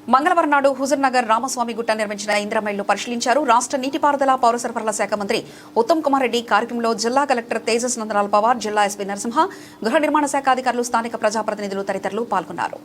మంగళవారం నాడు హుజూర్ నగర్ రామస్వామి గుట్ట నిర్మించిన ఇందిరమ్మ ఇళ్లు పరిశీలించారు. రాష్ట్ర నీటిపారుదల పౌర సరఫరాల శాఖ మంత్రి ఉత్తమ్ కుమార్ రెడ్డి కార్యక్రమంలో జిల్లా కలెక్టర్ తేజస్ నందలాల్ పవార్, జిల్లా ఎస్పీ నరసింహ, గృహ నిర్మాణ శాఖ అధికారులు, స్థానిక ప్రజాప్రతినిధులు తదితరులు పాల్గొన్నారు.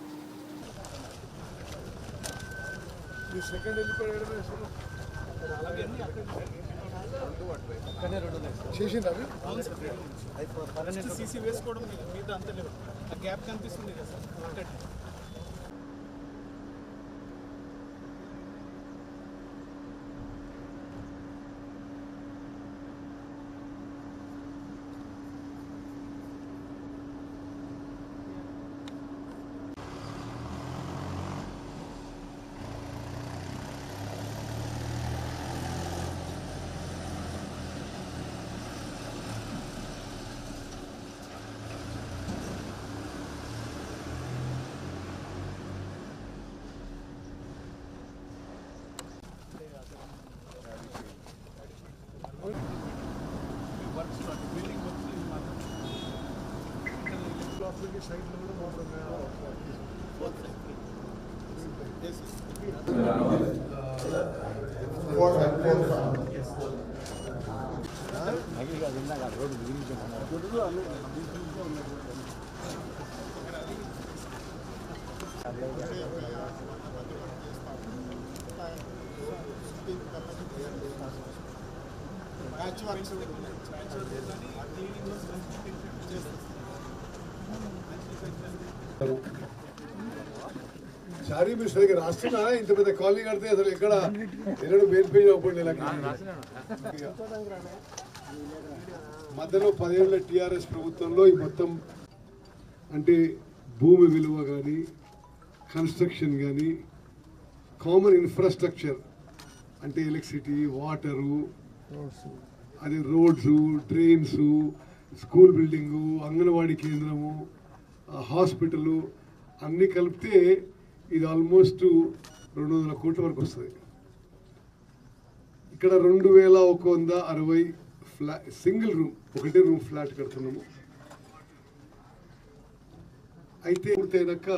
సారీ మీరు సరిగ్గా రాస్తున్నా. ఇంత పెద్ద కాలనీ కడితే అసలు ఎక్కడ ఎన్నడూ మెయిన్ పేజ్ అవ్వకండి. మధ్యలో 10 ఏళ్ల టీఆర్ఎస్ ప్రభుత్వంలో ఈ మొత్తం అంటే భూమి విలువ కానీ, కన్స్ట్రక్షన్ కానీ, కామన్ ఇన్ఫ్రాస్ట్రక్చర్ అంటే ఎలక్ట్రిసిటీ, వాటరు, అదే roads, trains, school building, anganwadi కేంద్రము, హాస్పిటల్ అన్నీ కలిపితే ఇది ఆల్మోస్ట్ 200 కోట్ల వరకు వస్తుంది. ఇక్కడ 2160 సింగిల్ రూమ్, ఒకటే రూమ్ ఫ్లాట్ కడుతున్నాము. అయితే పూర్తయినాక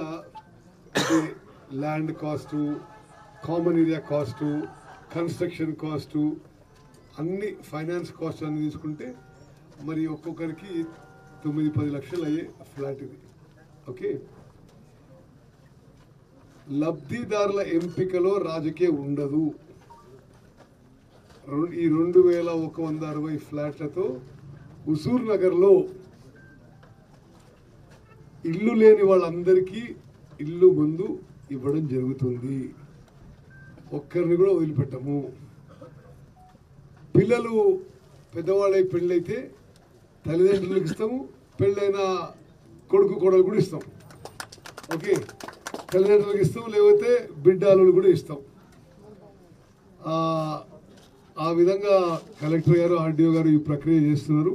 అంటే land cost, common area cost, construction cost, అన్ని ఫైనాన్స్ కాస్ట్ అన్ని తీసుకుంటే మరి ఒక్కొక్కరికి 9-10 లక్షలు అయ్యే ఫ్లాట్ ఇది. ఓకే, లబ్ధిదారుల ఎంపికలో రాజకీయం ఉండదు. ఈ 2160 ఫ్లాట్లతో హుజూర్ నగర్లో ఇల్లు లేని వాళ్ళందరికీ ఇల్లు ముందు ఇవ్వడం జరుగుతుంది. ఒక్కరిని కూడా వదిలిపెట్టము. పిల్లలు పెద్దవాళ్ళై పెళ్ళైతే తల్లిదండ్రులకు ఇస్తాము, పెళ్ళైన కొడుకు కోడలు కూడా ఇస్తాం. ఓకే, తల్లిదండ్రులకు ఇస్తాం, లేకపోతే బిడ్డలు కూడా ఇస్తాం. ఆ విధంగా కలెక్టర్ గారు, ఆర్డీఓ గారు ఈ ప్రక్రియ చేస్తున్నారు.